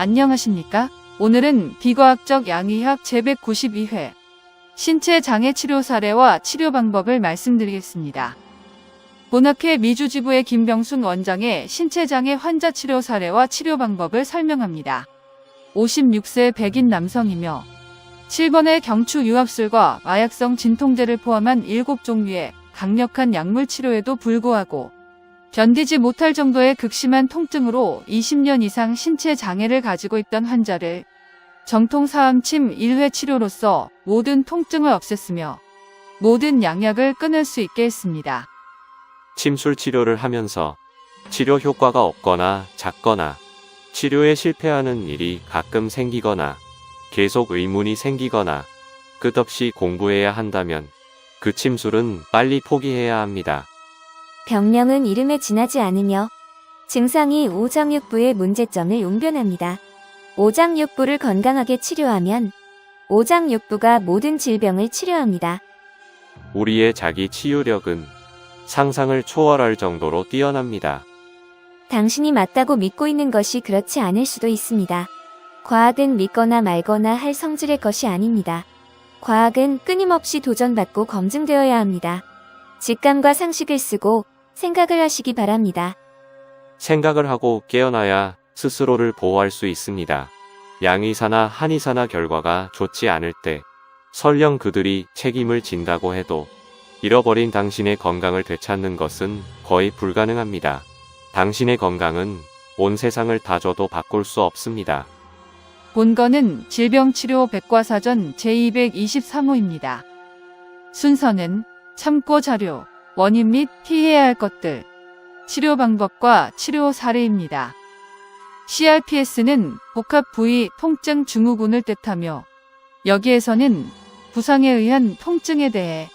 안녕하십니까? 오늘은 비과학적 양의학 제192회 신체 장애 치료 사례와 치료 방법을 말씀드리겠습니다. 본학회 미주지부의 김병순 원장의 신체 장애 환자 치료 사례와 치료 방법을 설명합니다. 56세 백인 남성이며 7번의 경추 유압술과 마약성 진통제를 포함한 7종류의 강력한 약물 치료에도 불구하고 견디지 못할 정도의 극심한 통증으로 20년 이상 신체 장애를 가지고 있던 환자를 정통사암침 1회 치료로서 모든 통증을 없앴으며 모든 양약을 끊을 수 있게 했습니다. 침술 치료를 하면서 치료 효과가 없거나 작거나 치료에 실패하는 일이 가끔 생기거나 계속 의문이 생기거나 끝없이 공부해야 한다면 그 침술은 빨리 포기해야 합니다. 병명은 이름에 지나지 않으며 증상이 오장육부의 문제점을 용변합니다. 오장육부를 건강하게 치료하면 오장육부가 모든 질병을 치료합니다. 우리의 자기 치유력은 상상을 초월할 정도로 뛰어납니다. 당신이 맞다고 믿고 있는 것이 그렇지 않을 수도 있습니다. 과학은 믿거나 말거나 할 성질의 것이 아닙니다. 과학은 끊임없이 도전받고 검증되어야 합니다. 직감과 상식을 쓰고 생각을 하시기 바랍니다. 생각을 하고 깨어나야 스스로를 보호할 수 있습니다. 양의사나 한의사나 결과가 좋지 않을 때 설령 그들이 책임을 진다고 해도 잃어버린 당신의 건강을 되찾는 것은 거의 불가능합니다. 당신의 건강은 온 세상을 다 줘도 바꿀 수 없습니다. 본건은 질병치료 백과사전 제223호입니다. 순서는 참고 자료, 원인 및 피해야 할 것들, 치료 방법과 치료 사례입니다. CRPS는 복합 부위 통증 증후군을 뜻하며 여기에서는 부상에 의한 통증에 대해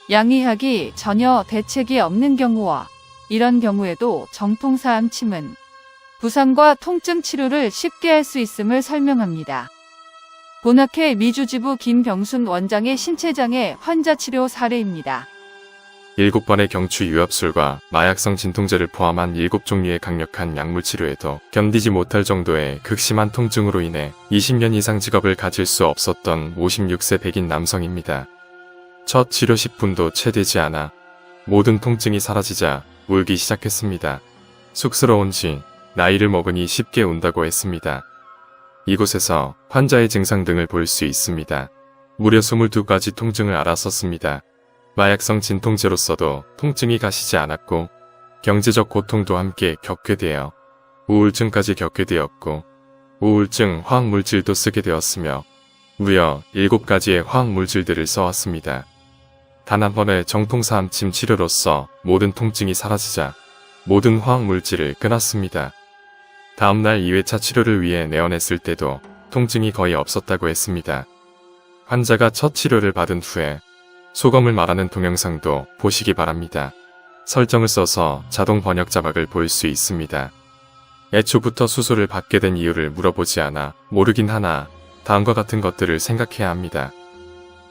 양의학이 전혀 대책이 없는 경우와 이런 경우에도 정통사암침은 부상과 통증 치료를 쉽게 할 수 있음을 설명합니다. 본학회 미주지부 김병순 원장의 신체장애 환자 치료 사례입니다. 7번의 경추 유압술과 마약성 진통제를 포함한 7종류의 강력한 약물 치료에도 견디지 못할 정도의 극심한 통증으로 인해 20년 이상 직업을 가질 수 없었던 56세 백인 남성입니다. 첫 치료 10분도 채 되지 않아 모든 통증이 사라지자 울기 시작했습니다. 쑥스러운지 나이를 먹으니 쉽게 운다고 했습니다. 이곳에서 환자의 증상 등을 볼 수 있습니다. 무려 22가지 통증을 알았었습니다. 마약성 진통제로서도 통증이 가시지 않았고 경제적 고통도 함께 겪게 되어 우울증까지 겪게 되었고 우울증 화학물질도 쓰게 되었으며 무려 7가지의 화학물질들을 써왔습니다. 단 한 번의 정통사암침 치료로서 모든 통증이 사라지자 모든 화학물질을 끊었습니다. 다음날 2회차 치료를 위해 내원했을 때도 통증이 거의 없었다고 했습니다. 환자가 첫 치료를 받은 후에 소감을 말하는 동영상도 보시기 바랍니다. 설정을 써서 자동 번역 자막을 볼 수 있습니다. 애초부터 수술을 받게 된 이유를 물어보지 않아 모르긴 하나 다음과 같은 것들을 생각해야 합니다.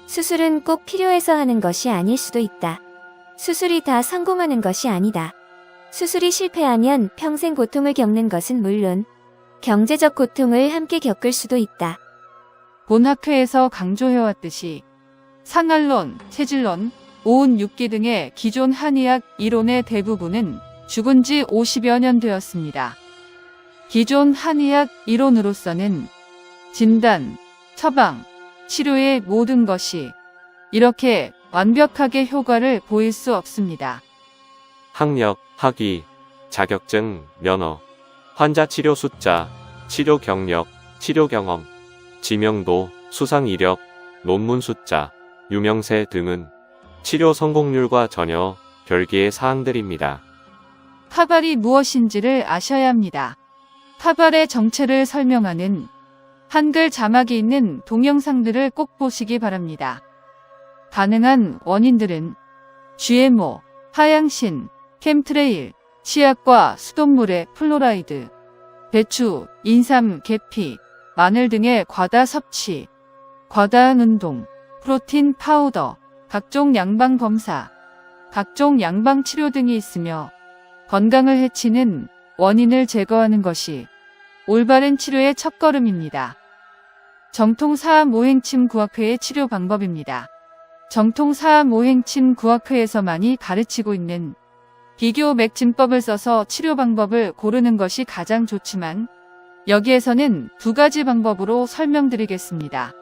수술은 꼭 필요해서 하는 것이 아닐 수도 있다. 수술이 다 성공하는 것이 아니다. 수술이 실패하면 평생 고통을 겪는 것은 물론 경제적 고통을 함께 겪을 수도 있다. 본학회에서 강조해왔듯이 상할론, 체질론, 오운육기 등의 기존 한의학 이론의 대부분은 죽은 지 50여 년 되었습니다. 기존 한의학 이론으로서는 진단, 처방, 치료의 모든 것이 이렇게 완벽하게 효과를 보일 수 없습니다. 학력, 학위, 자격증, 면허, 환자 치료 숫자, 치료 경력, 치료 경험, 지명도, 수상 이력, 논문 숫자, 유명세 등은 치료 성공률과 전혀 별개의 사항들입니다. 타발이 무엇인지를 아셔야 합니다. 타발의 정체를 설명하는 한글 자막이 있는 동영상들을 꼭 보시기 바랍니다. 가능한 원인들은 GMO, 하양신, 캠트레일, 치약과 수돗물의 플로라이드, 배추, 인삼, 계피, 마늘 등의 과다 섭취, 과다한 운동, 프로틴 파우더, 각종 양방 검사, 각종 양방 치료 등이 있으며 건강을 해치는 원인을 제거하는 것이 올바른 치료의 첫걸음입니다. 정통사암오행침 구학회의 치료 방법입니다. 정통사암오행침 구학회에서만이 가르치고 있는 비교 맥진법을 써서 치료 방법을 고르는 것이 가장 좋지만 여기에서는 두 가지 방법으로 설명드리겠습니다.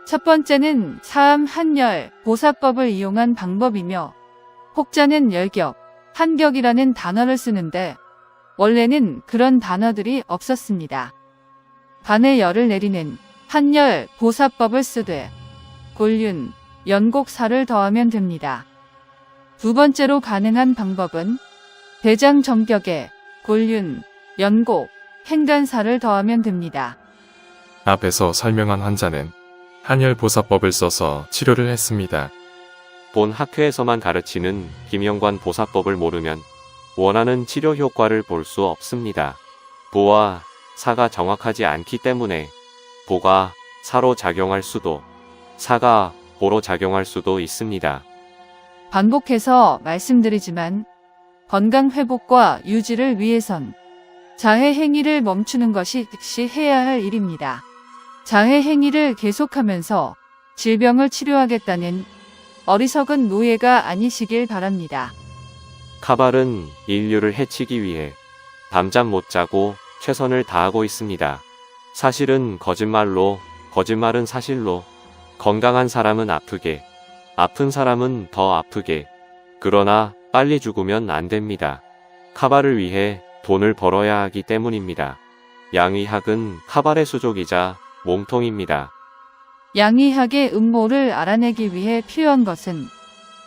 첫 번째는 사암 한열 보사법을 이용한 방법이며 혹자는 열격, 한격이라는 단어를 쓰는데 원래는 그런 단어들이 없었습니다. 반에 열을 내리는 한열 보사법을 쓰되 골륜, 연곡사를 더하면 됩니다. 두 번째로 가능한 방법은 대장 정격에 골륜, 연곡, 행간사를 더하면 됩니다. 앞에서 설명한 환자는 한열보사법을 써서 치료를 했습니다. 본 학회에서만 가르치는 김영관 보사법을 모르면 원하는 치료 효과를 볼 수 없습니다. 보와 사가 정확하지 않기 때문에 보가 사로 작용할 수도, 사가 보로 작용할 수도 있습니다. 반복해서 말씀드리지만 건강 회복과 유지를 위해선 자해 행위를 멈추는 것이 즉시 해야 할 일입니다. 자해 행위를 계속하면서 질병을 치료하겠다는 어리석은 노예가 아니시길 바랍니다. 카발은 인류를 해치기 위해 밤잠 못 자고 최선을 다하고 있습니다. 사실은 거짓말로, 거짓말은 사실로, 건강한 사람은 아프게, 아픈 사람은 더 아프게, 그러나 빨리 죽으면 안 됩니다. 카발을 위해 돈을 벌어야 하기 때문입니다. 양의학은 카발의 수족이자 몸통입니다. 양의학의 음모를 알아내기 위해 필요한 것은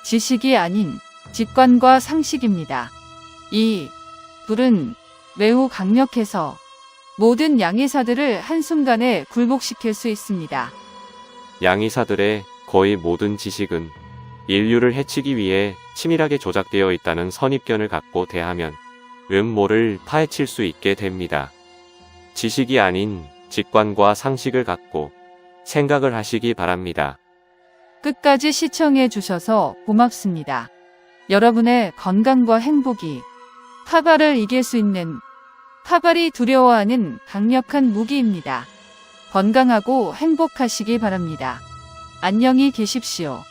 지식이 아닌 직관과 상식입니다. 이 둘은 매우 강력해서 모든 양의사들을 한순간에 굴복시킬 수 있습니다. 양의사들의 거의 모든 지식은 인류를 해치기 위해 치밀하게 조작되어 있다는 선입견을 갖고 대하면 음모를 파헤칠 수 있게 됩니다. 지식이 아닌 직관과 상식을 갖고 생각을 하시기 바랍니다. 끝까지 시청해 주셔서 고맙습니다. 여러분의 건강과 행복이 카발을 이길 수 있는 카발이 두려워하는 강력한 무기입니다. 건강하고 행복하시기 바랍니다. 안녕히 계십시오.